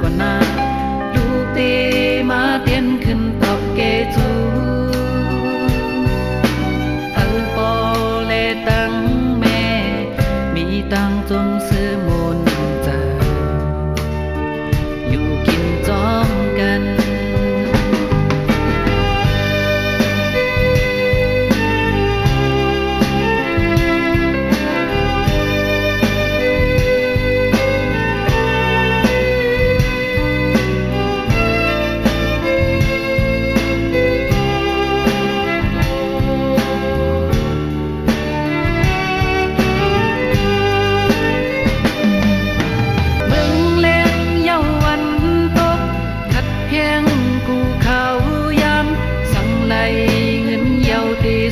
ก่อนหน้าลูกเตมาเตียนขึ้นตอบเกจูปอเลตังแม่มีตังจงซื้อมนใจอยู่กินจอมกัน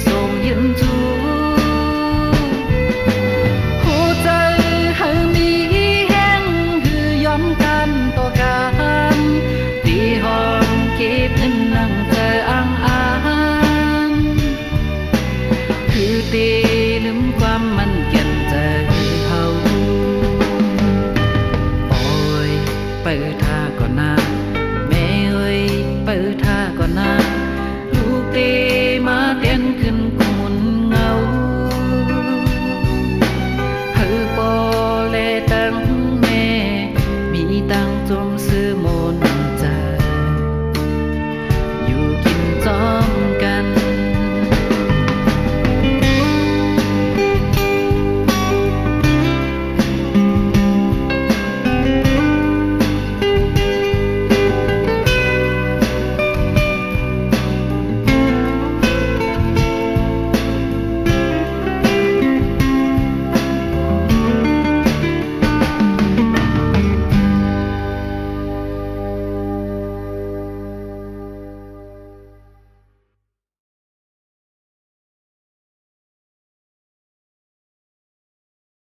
ส่งยินจูหัวใจให้มีแห้งคือย้อนกันต่อกันตีห้องเก็บเงินนั่งเจออ่างคือตีลืมความมันเก็นใจเฮาปล่อยเปิดท่าก่อนหน้าแม่เอ้ยเปิดท่าก่อนหน้าลูกตี